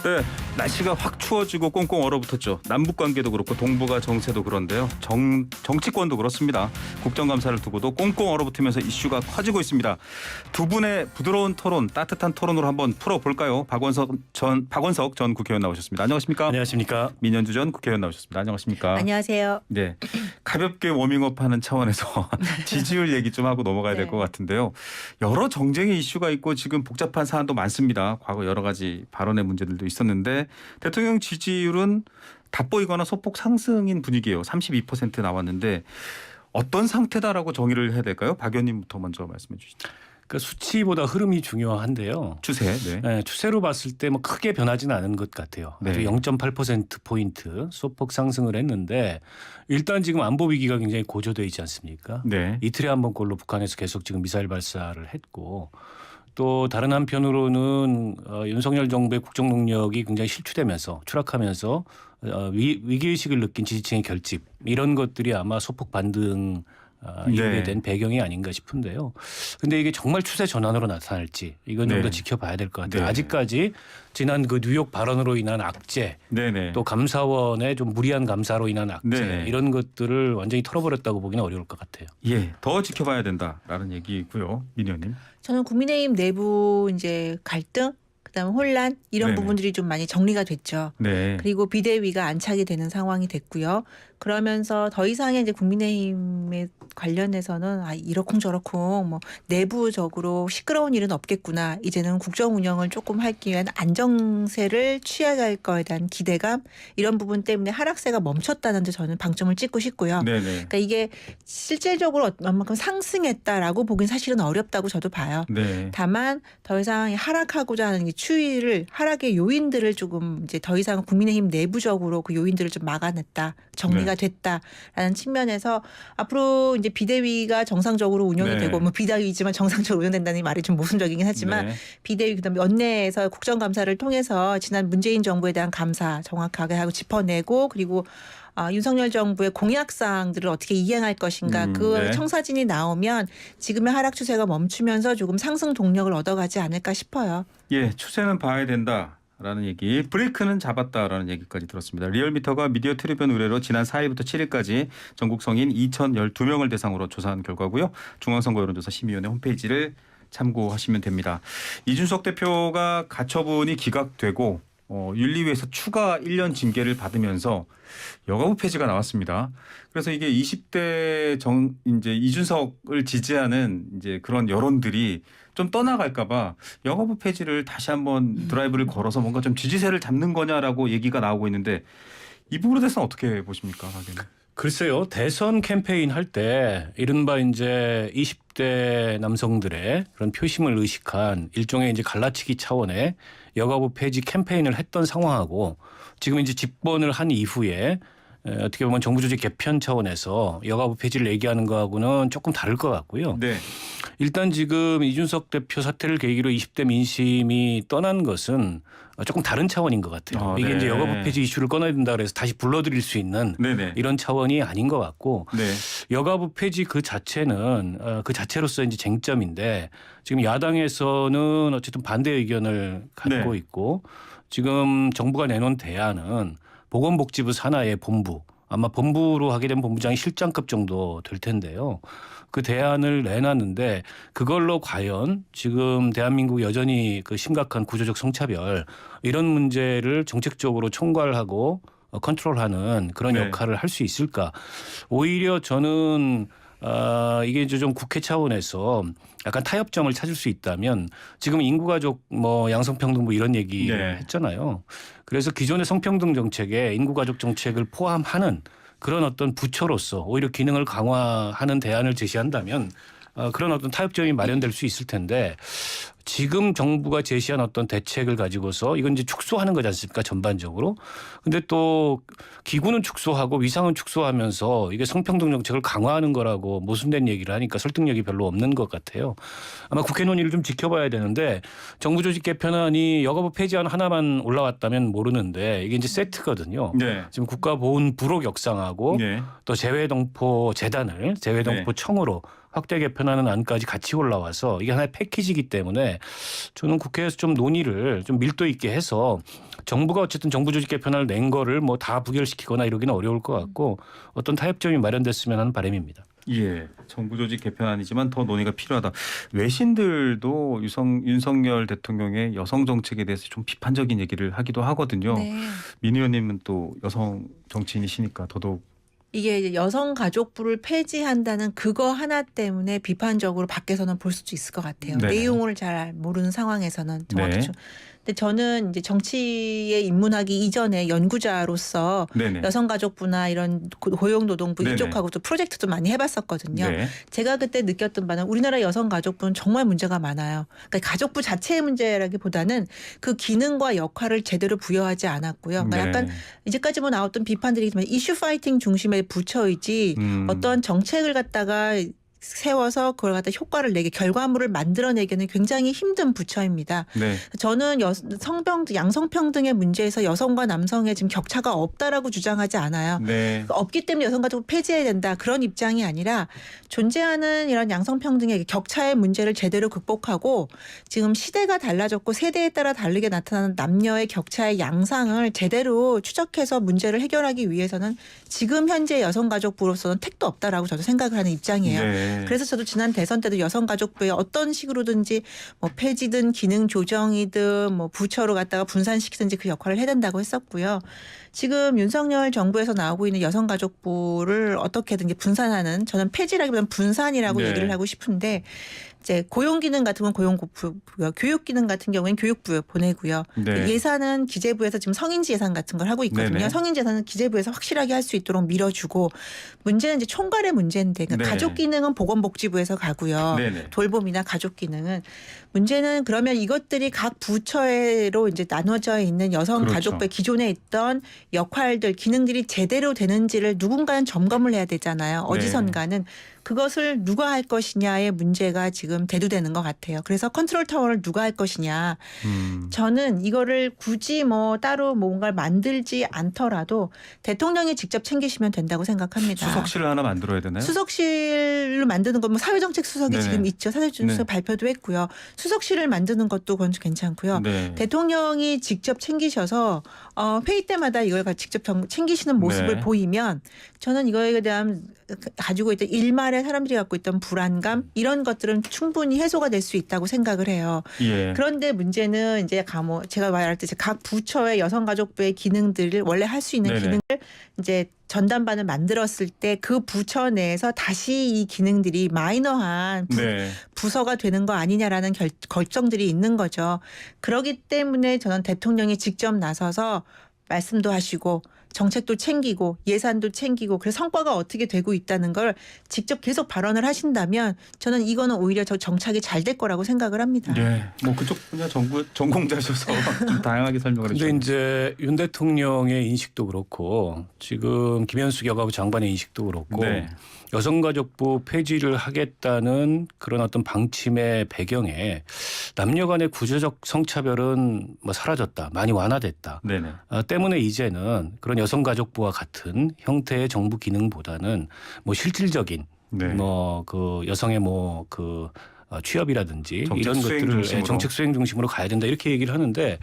네, 날씨가 확 추워지고 꽁꽁 얼어붙었죠. 남북 관계도 그렇고 동북아 정세도 그런데요. 정치권도 그렇습니다. 국정감사를 두고도 꽁꽁 얼어붙으면서 이슈가 커지고 있습니다. 두 분의 부드러운 토론, 따뜻한 토론으로 한번 풀어볼까요? 박원석 전 국회의원 나오셨습니다. 안녕하십니까? 안녕하십니까? 민현주 전 국회의원 나오셨습니다. 안녕하십니까? 안녕하세요. 네, 가볍게 워밍업하는 차원에서 지지율 얘기 좀 하고 넘어가야 될 것 같은데요. 여러 정쟁의 이슈가 있고 지금 복잡한 사안도 많습니다. 과거 여러 가지 발언의 문제들도 있었는데 대통령 지지율은 돋보이거나 소폭 상승인 분위기예요. 32% 나왔는데 어떤 상태다라고 정의를 해야 될까요? 박 의원님부터 먼저 말씀해 주시죠. 그 수치보다 흐름이 중요한데요. 추세. 네. 네, 추세로 봤을 때 뭐 크게 변하지는 않은 것 같아요. 네. 0.8%포인트 소폭 상승을 했는데 일단 지금 안보 위기가 굉장히 고조되어 있지 않습니까? 네. 이틀에 한 번꼴로 북한에서 계속 지금 미사일 발사를 했고 또 다른 한편으로는 윤석열 정부의 국정 능력이 굉장히 실추되면서 추락하면서 위기의식을 느낀 지지층의 결집 이런 것들이 아마 소폭 반등 이루게 된 배경이 아닌가 싶은데요. 근데 이게 정말 추세 전환으로 나타날지 이건 좀 더 지켜봐야 될 것 같아요. 네. 아직까지 지난 그 뉴욕 발언으로 인한 악재 네네. 또 감사원의 좀 무리한 감사로 인한 악재 네네. 이런 것들을 완전히 털어버렸다고 보기는 어려울 것 같아요. 예, 더 지켜봐야 된다라는 얘기고요. 민 의원님. 저는 국민의힘 내부 이제 갈등, 그다음에 혼란 이런 네네. 부분들이 좀 많이 정리가 됐죠. 네. 그리고 비대위가 안착이 되는 상황이 됐고요. 그러면서 더 이상의 이제 국민의힘에 관련해서는 이러쿵저러쿵 뭐 내부적으로 시끄러운 일은 없겠구나. 이제는 국정 운영을 조금 하기 위한 안정세를 취할 거에 대한 기대감 이런 부분 때문에 하락세가 멈췄다는 데 저는 방점을 찍고 싶고요. 네네. 그러니까 이게 실질적으로 얼마만큼 상승했다라고 보긴 사실은 어렵다고 저도 봐요. 네. 다만 더 이상 하락하고자 하는 이 추이를 하락의 요인들을 조금 이제 더 이상 국민의힘 내부적으로 그 요인들을 좀 막아냈다, 정리가 됐다라는 측면에서 앞으로 이제 비대위가 정상적으로 운영이 네. 되고 뭐 비대위지만 정상적으로 운영된다는 말이 좀 모순적이긴 하지만 네. 비대위 그다음에 원내에서 국정감사를 통해서 지난 문재인 정부에 대한 감사 정확하게 하고 짚어내고 그리고 윤석열 정부의 공약사항들을 어떻게 이행할 것인가 그 네. 청사진이 나오면 지금의 하락 추세가 멈추면서 조금 상승 동력을 얻어가지 않을까 싶어요. 예, 추세는 봐야 된다라는 얘기, 브레이크는 잡았다라는 얘기까지 들었습니다. 리얼미터가 미디어 트리뷴 의뢰로 지난 4일부터 7일까지 전국 성인 2,012명을 대상으로 조사한 결과고요. 중앙선거 여론조사 심의위원회 홈페이지를 참고하시면 됩니다. 이준석 대표가 가처분이 기각되고 윤리위에서 추가 1년 징계를 받으면서 여가부 폐지가 나왔습니다. 그래서 이게 20대 이제 이준석을 지지하는 이제 그런 여론들이 좀 떠나갈까봐 여가부 폐지를 다시 한번 드라이브를 걸어서 뭔가 좀 지지세를 잡는 거냐라고 얘기가 나오고 있는데 이 부분에 대해서는 어떻게 보십니까, 박의는? 글쎄요. 대선 캠페인 할 때 이른바 이제 20대 남성들의 그런 표심을 의식한 일종의 이제 갈라치기 차원의 여가부 폐지 캠페인을 했던 상황하고 지금 이제 집권을 한 이후에 어떻게 보면 정부 조직 개편 차원에서 여가부 폐지를 얘기하는 거하고는 조금 다를 것 같고요. 네. 일단 지금 이준석 대표 사태를 계기로 20대 민심이 떠난 것은 조금 다른 차원인 것 같아요. 이게 네. 이제 여가부 폐지 이슈를 꺼내야 된다 그래서 다시 불러들일 수 있는 네네. 이런 차원이 아닌 것 같고 네. 여가부 폐지 그 자체는 그 자체로서 이제 쟁점인데 지금 야당에서는 어쨌든 반대 의견을 갖고 네. 있고 지금 정부가 내놓은 대안은 보건복지부 산하의 본부 아마 본부로 하게 되면 본부장이 실장급 정도 될 텐데요. 그 대안을 내놨는데 그걸로 과연 지금 대한민국 여전히 그 심각한 구조적 성차별 이런 문제를 정책적으로 총괄하고 컨트롤하는 그런 네. 역할을 할 수 있을까? 오히려 저는 이게 이제 좀 국회 차원에서 약간 타협점을 찾을 수 있다면 지금 인구가족 뭐 양성평등부 이런 얘기를 네. 했잖아요. 그래서 기존의 성평등 정책에 인구가족 정책을 포함하는 그런 어떤 부처로서 오히려 기능을 강화하는 대안을 제시한다면 그런 어떤 타협점이 마련될 수 있을 텐데 지금 정부가 제시한 어떤 대책을 가지고서 이건 이제 축소하는 거지 않습니까 전반적으로. 근데 또 기구는 축소하고 위상은 축소하면서 이게 성평등 정책을 강화하는 거라고 모순된 얘기를 하니까 설득력이 별로 없는 것 같아요. 아마 국회 논의를 좀 지켜봐야 되는데 정부 조직 개편안이 여가부 폐지안 하나만 올라왔다면 모르는데 이게 이제 세트거든요. 네. 지금 국가보훈부로 격상하고 네. 또 재외동포 재단을 재외동포청으로 확대 개편하는 안까지 같이 올라와서 이게 하나의 패키지이기 때문에 저는 국회에서 좀 논의를 좀 밀도 있게 해서 정부가 어쨌든 정부 조직 개편을 낸 거를 뭐 다 부결시키거나 이러기는 어려울 것 같고 어떤 타협점이 마련됐으면 하는 바람입니다. 예, 정부 조직 개편안이지만 더 논의가 필요하다. 외신들도 윤석열 대통령의 여성 정책에 대해서 좀 비판적인 얘기를 하기도 하거든요. 네. 민 의원님은 또 여성 정치인이시니까 더더욱 이게 이제 여성가족부를 폐지한다는 그거 하나 때문에 비판적으로 밖에서는 볼 수도 있을 것 같아요. 네네. 내용을 잘 모르는 상황에서는 정확히. 네. 근데 저는 이제 정치에 입문하기 이전에 연구자로서 네네. 여성가족부나 이런 고용노동부 네네. 이쪽하고도 프로젝트도 많이 해봤었거든요. 네. 제가 그때 느꼈던 바는 우리나라 여성가족부는 정말 문제가 많아요. 그러니까 가족부 자체의 문제라기보다는 그 기능과 역할을 제대로 부여하지 않았고요. 그러니까 네. 약간 이제까지 뭐 나왔던 비판들이지만 이슈 파이팅 중심의 부처이지 어떤 정책을 갖다가 세워서 그걸 갖다 효과를 내게 결과물을 만들어내기는 굉장히 힘든 부처입니다. 네. 저는 양성평등의 문제에서 여성과 남성의 지금 격차가 없다라고 주장하지 않아요. 네. 없기 때문에 여성가족부 폐지해야 된다 그런 입장이 아니라 존재하는 이런 양성평등의 격차의 문제를 제대로 극복하고 지금 시대가 달라졌고 세대에 따라 다르게 나타나는 남녀의 격차의 양상을 제대로 추적해서 문제를 해결하기 위해서는 지금 현재 여성가족부로서는 택도 없다라고 저도 생각을 하는 입장이에요. 네. 그래서 저도 지난 대선 때도 여성가족부에 어떤 식으로든지 뭐 폐지든 기능 조정이든 뭐 부처로 갖다가 분산시키든지 그 역할을 해야 된다고 했었고요. 지금 윤석열 정부에서 나오고 있는 여성가족부를 어떻게든 분산하는 저는 폐지라기보다는 분산이라고 네. 얘기를 하고 싶은데 이제 고용기능 같은 건 고용부고요. 교육기능 같은 경우에는 교육부에 보내고요. 네. 예산은 기재부에서 지금 성인지 예산 같은 걸 하고 있거든요. 네네. 성인지 예산은 기재부에서 확실하게 할 수 있도록 밀어주고 문제는 이제 총괄의 문제인데 그러니까 네. 가족기능은 보건복지부에서 가고요. 네네. 돌봄이나 가족기능은 문제는 그러면 이것들이 각 부처로 이제 나눠져 있는 여성가족부의 그렇죠. 기존에 있던 역할들 기능들이 제대로 되는지를 누군가는 점검을 해야 되잖아요. 어디선가는. 그것을 누가 할 것이냐의 문제가 지금 대두되는 것 같아요. 그래서 컨트롤 타워를 누가 할 것이냐. 저는 이거를 굳이 뭐 따로 뭔가를 만들지 않더라도 대통령이 직접 챙기시면 된다고 생각합니다. 수석실을 하나 만들어야 되나요? 수석실을 만드는 건 뭐 사회정책 수석이 네네. 지금 있죠. 사회정책 수석 네. 발표도 했고요. 수석실을 만드는 것도 그건 괜찮고요. 네. 대통령이 직접 챙기셔서 회의 때마다 이걸 직접 챙기시는 모습을 네. 보이면 저는 이거에 대한 가지고 있던 일말의 사람들이 갖고 있던 불안감 이런 것들은 충분히 해소가 될 수 있다고 생각을 해요. 예. 그런데 문제는 이제 제가 말할 때 각 부처의 여성가족부의 기능들을 원래 할 수 있는 네네. 기능을 이제 전담반을 만들었을 때 그 부처 내에서 다시 이 기능들이 마이너한 네. 부서가 되는 거 아니냐라는 결정들이 있는 거죠. 그렇기 때문에 저는 대통령이 직접 나서서 말씀도 하시고 정책도 챙기고 예산도 챙기고 그래서 성과가 어떻게 되고 있다는 걸 직접 계속 발언을 하신다면 저는 이거는 오히려 저 정착이 잘 될 거라고 생각을 합니다. 예. 뭐 그쪽 분야 전공자셔서 좀 다양하게 설명을 근데 해주셨네요. 이제 윤 대통령의 인식도 그렇고 지금 김현수 여가부 장관의 인식도 그렇고 네. 여성가족부 폐지를 하겠다는 그런 어떤 방침의 배경에 남녀 간의 구조적 성차별은 뭐 사라졌다. 많이 완화됐다. 네네. 때문에 이제는 그런 여성가족부와 같은 형태의 정부 기능보다는 뭐 실질적인 네. 뭐 그 여성의 뭐 그 취업이라든지 정책 이런 수행 것들을 중심으로. 정책 수행 중심으로 가야 된다 이렇게 얘기를 하는데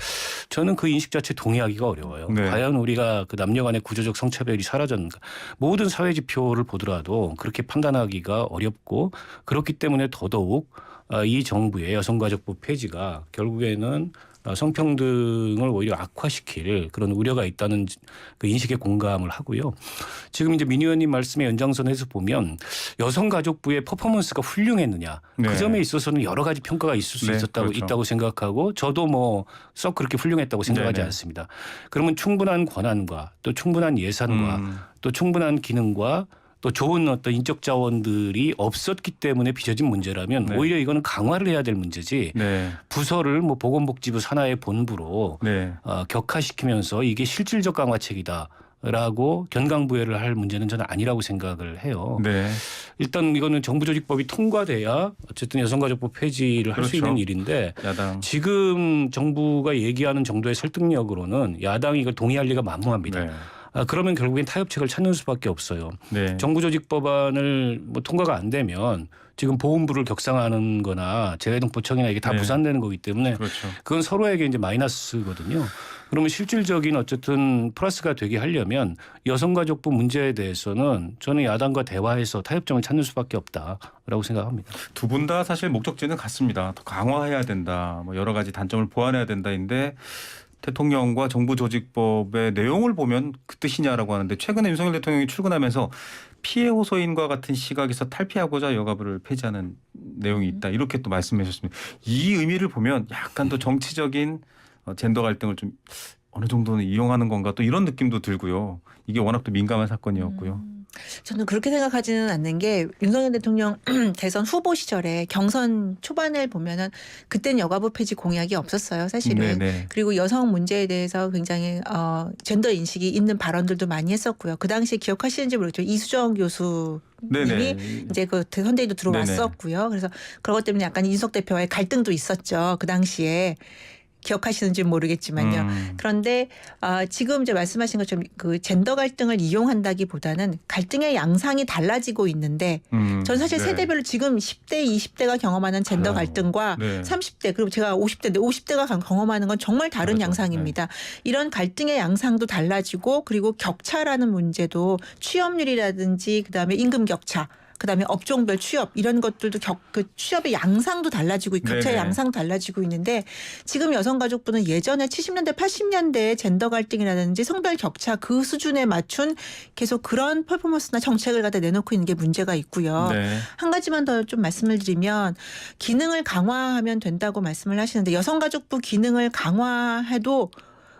저는 그 인식 자체 동의하기가 어려워요. 네. 과연 우리가 그 남녀 간의 구조적 성차별이 사라졌는가. 모든 사회 지표를 보더라도 그렇게 판단하기가 어렵고 그렇기 때문에 더더욱 이 정부의 여성가족부 폐지가 결국에는 성평등을 오히려 악화시킬 그런 우려가 있다는 그 인식에 공감을 하고요. 지금 이제 민 의원님 말씀의 연장선에서 보면 여성가족부의 퍼포먼스가 훌륭했느냐. 네. 그 점에 있어서는 여러 가지 평가가 있을 수 네, 그렇죠. 있다고 생각하고 저도 뭐 썩 그렇게 훌륭했다고 생각하지 네네. 않습니다. 그러면 충분한 권한과 또 충분한 예산과 또 충분한 기능과 또 좋은 어떤 인적 자원들이 없었기 때문에 빚어진 문제라면 네. 오히려 이거는 강화를 해야 될 문제지 네. 부서를 뭐 보건복지부 산하의 본부로 네. 격화시키면서 이게 실질적 강화책이다라고 견강부회를 할 문제는 저는 아니라고 생각을 해요. 네. 일단 이거는 정부조직법이 통과돼야 어쨌든 여성가족부 폐지를 할 수 그렇죠. 있는 일인데 야당. 지금 정부가 얘기하는 정도의 설득력으로는 야당이 이걸 동의할 리가 만무합니다. 네. 그러면 결국엔 타협책을 찾는 수밖에 없어요. 네. 정부조직법안을 뭐 통과가 안 되면 지금 보훈부를 격상하는 거나 재외동포청이나 이게 다 네. 무산되는 거기 때문에 그렇죠. 그건 서로에게 이제 마이너스거든요. 그러면 실질적인 어쨌든 플러스가 되게 하려면 여성가족부 문제에 대해서는 저는 야당과 대화해서 타협점을 찾는 수밖에 없다라고 생각합니다. 두 분 다 사실 목적지는 같습니다. 더 강화해야 된다. 뭐 여러 가지 단점을 보완해야 된다인데 대통령과 정부 조직법의 내용을 보면 그 뜻이냐라고 하는데 최근에 윤석열 대통령이 출근하면서 피해 호소인과 같은 시각에서 탈피하고자 여가부를 폐지하는 내용이 있다. 이렇게 또 말씀해 주셨습니다. 이 의미를 보면 약간 또 정치적인 젠더 갈등을 좀 어느 정도는 이용하는 건가 또 이런 느낌도 들고요. 이게 워낙 또 민감한 사건이었고요. 저는 그렇게 생각하지는 않는 게 윤석열 대통령 대선 후보 시절에 경선 초반을 보면은 그때는 여가부 폐지 공약이 없었어요, 사실은. 네네. 그리고 여성 문제에 대해서 굉장히 젠더 인식이 있는 발언들도 많이 했었고요. 그 당시에 기억하시는지 모르겠죠. 이수정 교수 님이 네네. 이제 그 선대위도 들어왔었고요. 그래서 그런 것 때문에 약간 이준석 대표와의 갈등도 있었죠. 그 당시에. 기억하시는지 모르겠지만요. 그런데 지금 이제 말씀하신 것처럼 그 젠더 갈등을 이용한다기보다는 갈등의 양상이 달라지고 있는데 전 사실 네. 세대별로 지금 10대, 20대가 경험하는 젠더 달라요. 갈등과 네. 30대 그리고 제가 50대인데 50대가 경험하는 건 정말 다른 다르죠. 양상입니다. 이런 갈등의 양상도 달라지고 그리고 격차라는 문제도 취업률이라든지 그다음에 임금 격차 그다음에 업종별 취업 이런 것들도 그 취업의 양상도 달라지고 격차의 네네. 양상 달라지고 있는데 지금 여성가족부는 예전에 70년대 80년대 젠더 갈등이라든지 성별 격차 그 수준에 맞춘 계속 그런 퍼포먼스나 정책을 갖다 내놓고 있는 게 문제가 있고요. 네. 한 가지만 더 좀 말씀을 드리면 기능을 강화하면 된다고 말씀을 하시는데 여성가족부 기능을 강화해도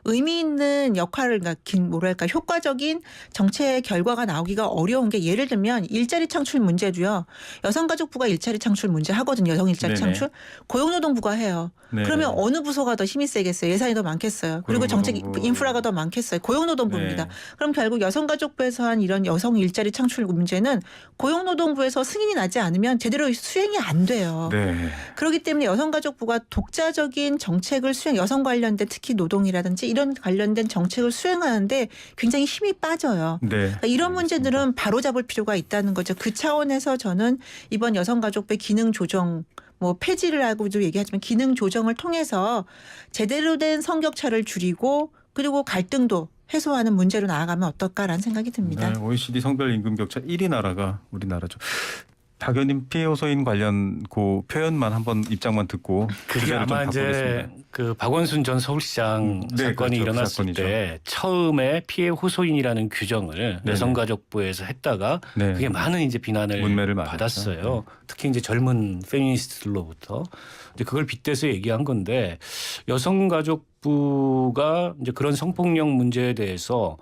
의미 있는 역할을 그러니까 뭐랄까 효과적인 정책 결과가 나오기가 어려운 게 예를 들면 일자리 창출 문제도요. 여성가족부가 일자리 창출 문제 하거든요. 여성 일자리 네네. 창출. 고용노동부가 해요. 네. 그러면 어느 부서가 더 힘이 세겠어요. 예산이 더 많겠어요. 그리고 정책 고용노동부. 인프라가 더 많겠어요. 고용노동부입니다. 네. 그럼 결국 여성가족부에서 한 이런 여성 일자리 창출 문제는 고용노동부에서 승인이 나지 않으면 제대로 수행이 안 돼요. 네. 그렇기 때문에 여성가족부가 독자적인 정책을 여성 관련된 특히 노동이라든지 이런 관련된 정책을 수행하는데 굉장히 힘이 빠져요. 네. 그러니까 이런 문제들은 바로잡을 필요가 있다는 거죠. 그 차원에서 저는 이번 여성가족부의 기능 조정 뭐 폐지를 하고도 얘기하지만 기능 조정을 통해서 제대로 된 성격차를 줄이고 그리고 갈등도 해소하는 문제로 나아가면 어떨까라는 생각이 듭니다. 네, OECD 성별 임금 격차 1위 나라가 우리나라죠. 박 의원님 피해 호소인 관련 그 표현만 한번 입장만 듣고 그게 주제를 좀 아마 이제 바꾸겠습니다. 그 박원순 전 서울시장 네, 사건이 그렇죠. 그 일어났을 사건이죠. 때 처음에 피해 호소인이라는 규정을 네네. 여성가족부에서 했다가 네. 그게 많은 이제 비난을 문매를 맞았죠. 받았어요. 특히 이제 젊은 페미니스트들로부터 이제 그걸 빗대서 얘기한 건데 여성가족부가 이제 그런 성폭력 문제에 대해서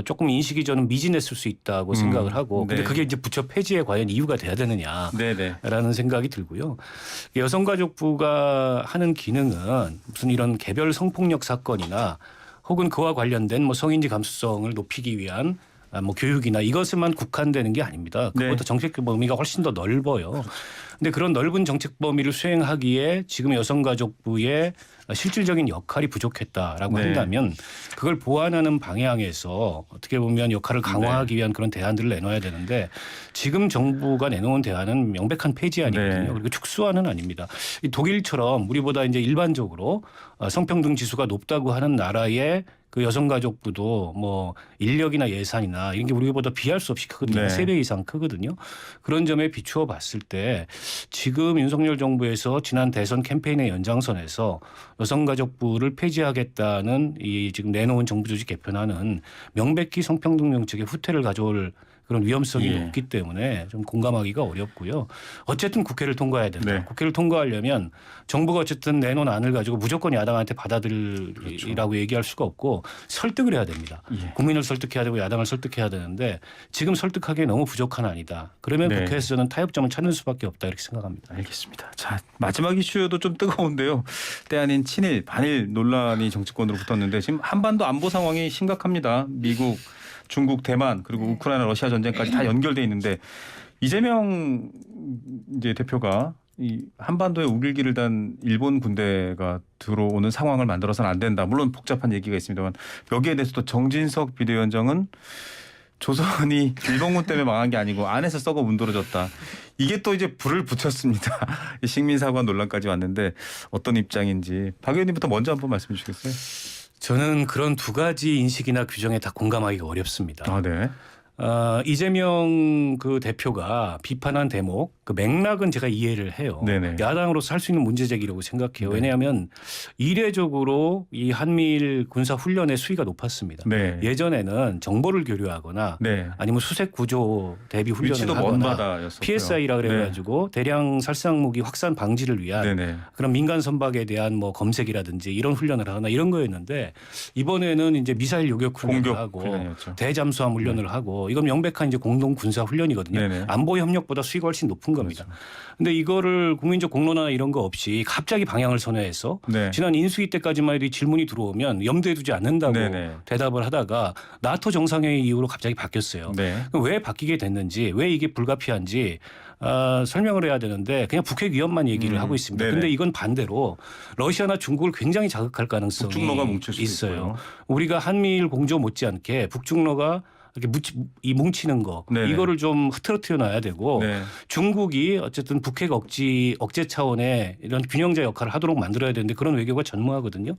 조금 인식이 저는 미진했을 수 있다고 생각을 하고 근데 네. 그게 이제 부처 폐지에 과연 이유가 돼야 되느냐. 네네. 라는 생각이 들고요. 여성가족부가 하는 기능은 무슨 이런 개별 성폭력 사건이나 혹은 그와 관련된 뭐 성인지 감수성을 높이기 위한 뭐 교육이나 이것에만 국한되는 게 아닙니다. 그것보다 네. 정책 범위가 훨씬 더 넓어요. 근데 그런 넓은 정책 범위를 수행하기에 지금 여성가족부의 실질적인 역할이 부족했다라고 네. 한다면 그걸 보완하는 방향에서 어떻게 보면 역할을 강화하기 위한 그런 대안들을 내놔야 되는데 지금 정부가 내놓은 대안은 명백한 폐지안이거든요. 네. 그리고 축소안은 아닙니다. 이 독일처럼 우리보다 이제 일반적으로 성평등 지수가 높다고 하는 나라의 그 여성가족부도 뭐 인력이나 예산이나 이런 게 우리보다 비할 수 없이 크거든요. 네. 3배 이상 크거든요. 그런 점에 비추어 봤을 때 지금 윤석열 정부에서 지난 대선 캠페인의 연장선에서 여성가족부를 폐지하겠다는 이 지금 내놓은 정부 조직 개편안은 명백히 성평등 정책의 후퇴를 가져올 그런 위험성이 예. 높기 때문에 좀 공감하기가 어렵고요. 어쨌든 국회를 통과해야 된다. 네. 국회를 통과하려면 정부가 어쨌든 내놓은 안을 가지고 무조건 야당한테 받아들이라고 얘기할 수가 없고 설득을 해야 됩니다. 예. 국민을 설득해야 되고 야당을 설득해야 되는데 지금 설득하기에 너무 부족한 안이다. 그러면 네. 국회에서는 타협점을 찾는 수밖에 없다 이렇게 생각합니다. 알겠습니다. 자, 마지막 이슈도 좀 뜨거운데요. 때 아닌 친일, 반일 논란이 정치권으로 붙었는데 지금 한반도 안보 상황이 심각합니다. 미국, 중국, 대만 그리고 우크라이나, 러시아 전쟁까지 다 연결돼 있는데 이재명 이제 대표가 이 한반도에 우길기를 단 일본 군대가 들어오는 상황을 만들어서는 안 된다. 물론 복잡한 얘기가 있습니다만 여기에 대해서도 정진석 비대위원장은 조선이 일본군 때문에 망한 게 아니고 안에서 썩어 문드러졌다. 이게 또 이제 불을 붙였습니다. 식민사관 논란까지 왔는데 어떤 입장인지 박 의원님부터 먼저 한번 말씀해 주시겠어요? 저는 그런 두 가지 인식이나 규정에 다 공감하기가 어렵습니다. 아, 네. 이재명 그 대표가 비판한 대목 그 맥락은 제가 이해를 해요. 네네. 야당으로서 할 수 있는 문제 제기라고 생각해요. 네. 왜냐하면 이례적으로 이 한미일 군사 훈련의 수위가 높았습니다. 네. 예전에는 정보를 교류하거나 네. 아니면 수색 구조 대비 훈련을 위치도 먼 하거나 바다였었고요. PSI라 그래가지고 대량 살상 무기 확산 방지를 위한 네네. 그런 민간 선박에 대한 뭐 검색이라든지 이런 훈련을 하거나 이런 거였는데 이번에는 이제 미사일 요격 훈련을 공격 하고 훈련이었죠. 대잠수함 훈련을 하고 이건 명백한 이제 공동 군사 훈련이거든요. 네네. 안보 협력보다 수위가 훨씬 높은 겁니다. 그렇죠. 근데 이거를 국민적 공론화나 이런 거 없이 갑자기 방향을 선회해서 네. 지난 인수위 때까지만 해도 이 질문이 들어오면 염두에 두지 않는다고 네네. 대답을 하다가 나토 정상회의 이후로 갑자기 바뀌었어요. 네. 그럼 왜 바뀌게 됐는지 왜 이게 불가피한지 설명을 해야 되는데 그냥 북핵 위협만 얘기를 하고 있습니다. 네네. 그런데 이건 반대로 러시아나 중국을 굉장히 자극할 가능성이 북중로가 뭉칠 수도 있어요. 있고요. 우리가 한미일 공조 못지않게 북중로가 이렇게 뭉치는 거 네네. 이거를 좀 흐트러뜨려 놔야 되고 네. 중국이 어쨌든 북핵 억제 차원의 이런 균형자 역할을 하도록 만들어야 되는데 그런 외교가 전무하거든요.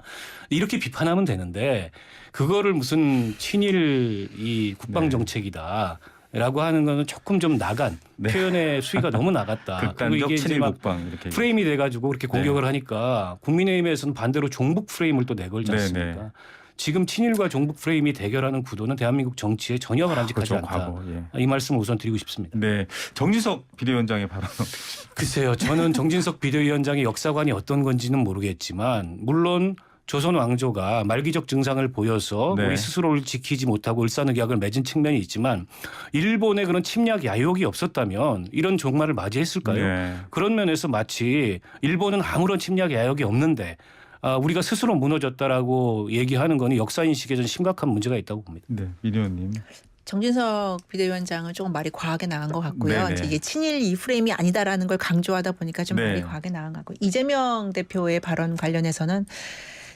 이렇게 비판하면 되는데 그거를 무슨 친일 이 국방 정책이다. 라고 하는 거는 조금 좀 나간 네. 표현의 수위가 너무 나갔다. 그리고 극단적 이게 이제 친일 막 국방 이렇게 프레임이 돼가지고 그렇게 공격을 하니까 국민의힘에서는 반대로 종북 프레임을 또 내걸지 않습니까? 네네. 지금 친일과 종북 프레임이 대결하는 구도는 대한민국 정치에 전혀 바람직하지 그렇죠. 않다. 과거. 예. 이 말씀을 우선 드리고 싶습니다. 네. 정진석 비대위원장의 발언. 글쎄요. 저는 정진석 비대위원장의 역사관이 어떤 건지는 모르겠지만 물론 조선 왕조가 말기적 증상을 보여서 네. 우리 스스로를 지키지 못하고 을사늑약을 맺은 측면이 있지만 일본의 그런 침략 야욕이 없었다면 이런 종말을 맞이했을까요? 네. 그런 면에서 마치 일본은 아무런 침략 야욕이 없는데 우리가 스스로 무너졌다라고 얘기하는 거는 역사인식에 좀 심각한 문제가 있다고 봅니다. 네. 미디어님. 정진석 비대위원장은 조금 말이 과하게 나간 것 같고요. 네네. 이제 이게 친일 이 프레임이 아니다라는 걸 강조하다 보니까 좀 네. 말이 과하게 나간 것 같고 이재명 대표의 발언 관련해서는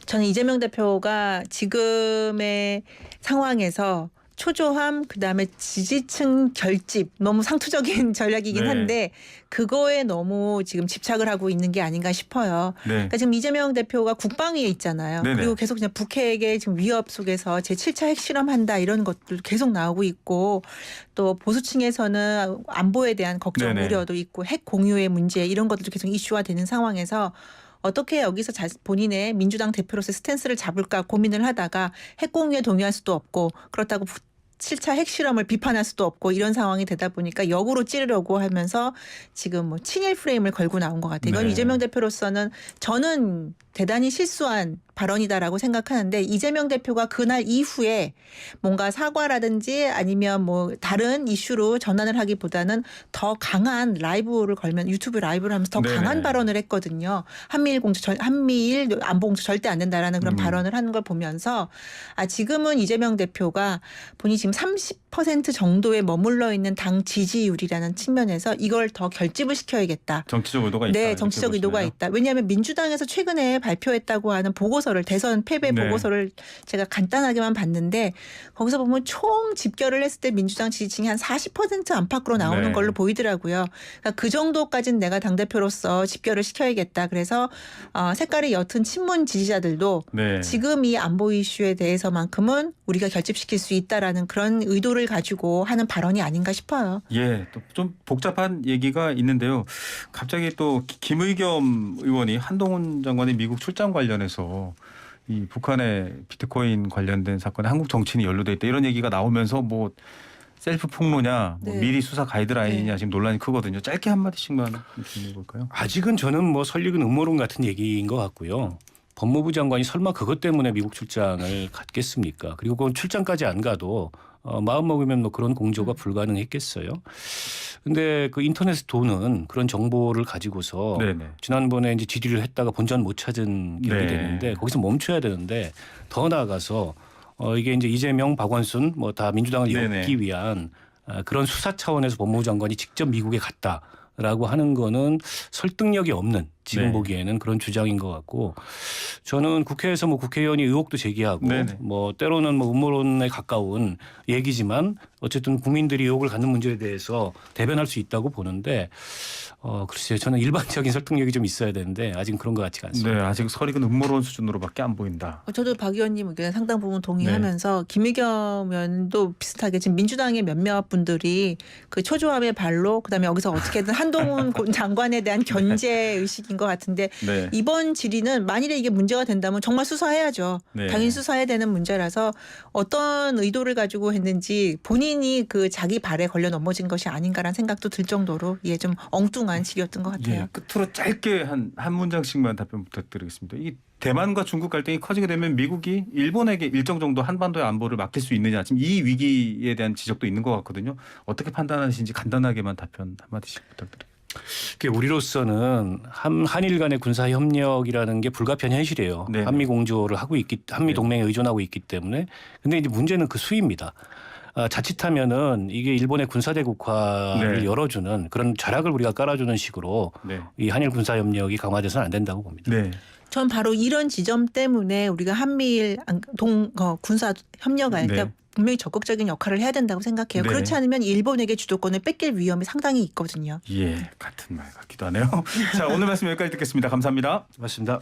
저는 이재명 대표가 지금의 상황에서 초조함 그다음에 지지층 결집 너무 상투적인 전략이긴 네. 한데 그거에 너무 지금 집착을 하고 있는 게 아닌가 싶어요. 네. 그러니까 지금 이재명 대표가 국방위에 있잖아요. 네네. 그리고 계속 그냥 북핵의 지금 위협 속에서 제7차 핵실험한다 이런 것들 계속 나오고 있고 또 보수층에서는 안보에 대한 걱정 네네. 우려도 있고 핵 공유의 문제 이런 것들도 계속 이슈화되는 상황에서 어떻게 여기서 본인의 민주당 대표로서의 스탠스를 잡을까 고민을 하다가 핵 공유에 동의할 수도 없고 그렇다고 7차 핵실험을 비판할 수도 없고 이런 상황이 되다 보니까 역으로 찌르려고 하면서 지금 뭐 친일 프레임을 걸고 나온 것 같아요. 이건 네. 이재명 대표로서는 저는 대단히 실수한 발언이다라고 생각하는데 이재명 대표가 그날 이후에 뭔가 사과라든지 아니면 뭐 다른 이슈로 전환을 하기보다는 더 강한 라이브를 걸면 유튜브 라이브를 하면서 더 네네. 강한 발언을 했거든요. 한미일 안보 공조 절대 안 된다라는 그런 발언을 하는 걸 보면서 지금은 이재명 대표가 본인이 지금 30% 정도에 머물러 있는 당 지지율이라는 측면에서 이걸 더 결집을 시켜야겠다. 정치적 의도가 있다. 네, 정치적 의도가 있다. 왜냐하면 민주당에서 최근에 발표했다고 하는 보고서를 대선 패배 네. 보고서를 제가 간단하게만 봤는데 거기서 보면 총 집결을 했을 때 민주당 지지층이 한 40% 안팎으로 나오는 네. 걸로 보이더라고요. 그러니까 그 정도까지는 내가 당대표로서 집결을 시켜야겠다. 그래서 색깔이 옅은 친문 지지자들도 네. 지금 이 안보 이슈에 대해서만큼은 우리가 결집시킬 수 있다라는 그런 의도를 가지고 하는 발언이 아닌가 싶어요. 예, 또 좀 복잡한 얘기가 있는데요. 갑자기 또 김의겸 의원이 한동훈 장관의 미국 출장 관련해서 이 북한의 비트코인 관련된 사건에 한국 정치인이 연루돼 있다 이런 얘기가 나오면서 뭐 셀프 폭로냐, 뭐 네. 미리 수사 가이드라인이냐 네. 지금 논란이 크거든요. 짧게 한 마디씩만 질문해 볼까요? 아직은 저는 뭐 설익은 음모론 같은 얘기인 것 같고요. 법무부 장관이 설마 그것 때문에 미국 출장을 갔겠습니까? 그리고 그건 출장까지 안 가도 마음 먹으면 뭐 그런 공조가 불가능했겠어요. 근데 그 인터넷 도는 그런 정보를 가지고서 네네. 지난번에 이제 질의를 했다가 본전 못 찾은 기억이 네. 되는데 거기서 멈춰야 되는데 더 나아가서 이게 이제 이재명, 박원순 뭐 다 민주당을 네네. 엮기 위한 그런 수사 차원에서 법무부 장관이 직접 미국에 갔다라고 하는 거는 설득력이 없는 지금 네. 보기에는 그런 주장인 것 같고 저는 국회에서 뭐 국회의원이 의혹도 제기하고 네네. 뭐 때로는 뭐 음모론에 가까운 얘기지만 어쨌든 국민들이 의혹을 갖는 문제에 대해서 대변할 수 있다고 보는데 글쎄요. 저는 일반적인 설득력이 좀 있어야 되는데 아직은 그런 것 같지가 않습니다. 네, 아직 설익은 음모론 수준으로밖에 안 보인다. 저도 박 의원님 의견에 상당 부분 동의하면서 김의겸 의원도 비슷하게 지금 민주당의 몇몇 분들이 그 초조함의 발로 그다음에 여기서 어떻게든 한동훈 장관에 대한 견제 의식인 것 같은데 네. 이번 질의는 만일에 이게 문제가 된다면 정말 수사해야죠. 네. 당연히 수사해야 되는 문제라서 어떤 의도를 가지고 했는지 본인이 그 자기 발에 걸려 넘어진 것이 아닌가라는 생각도 들 정도로 좀 엉뚱한 질의였던 것 같아요. 예, 끝으로 짧게 한 문장씩만 답변 부탁드리겠습니다. 이 대만과 중국 갈등이 커지게 되면 미국이 일본에게 일정 정도 한반도의 안보를 맡길 수 있느냐 지금 이 위기에 대한 지적도 있는 것 같거든요. 어떻게 판단하시는지 간단하게만 답변 한마디씩 부탁드립니다. 우리로서는 한일 간의 군사 협력이라는 게 불가피한 현실이에요. 네네. 한미 공조를 하고 한미 동맹에 의존하고 있기 때문에. 근데 이제 문제는 그 수위입니다. 자칫하면은 이게 일본의 군사대국화를 네. 열어주는 그런 절약을 우리가 깔아주는 식으로 네. 이 한일 군사 협력이 강화돼서는 안 된다고 봅니다. 네. 전 바로 이런 지점 때문에 우리가 한미일 군사 협력할 때 네. 분명히 적극적인 역할을 해야 된다고 생각해요. 네. 그렇지 않으면 일본에게 주도권을 뺏길 위험이 상당히 있거든요. 예, 같은 말 같기도 하네요. 자, 오늘 말씀 여기까지 듣겠습니다. 감사합니다. 맞습니다.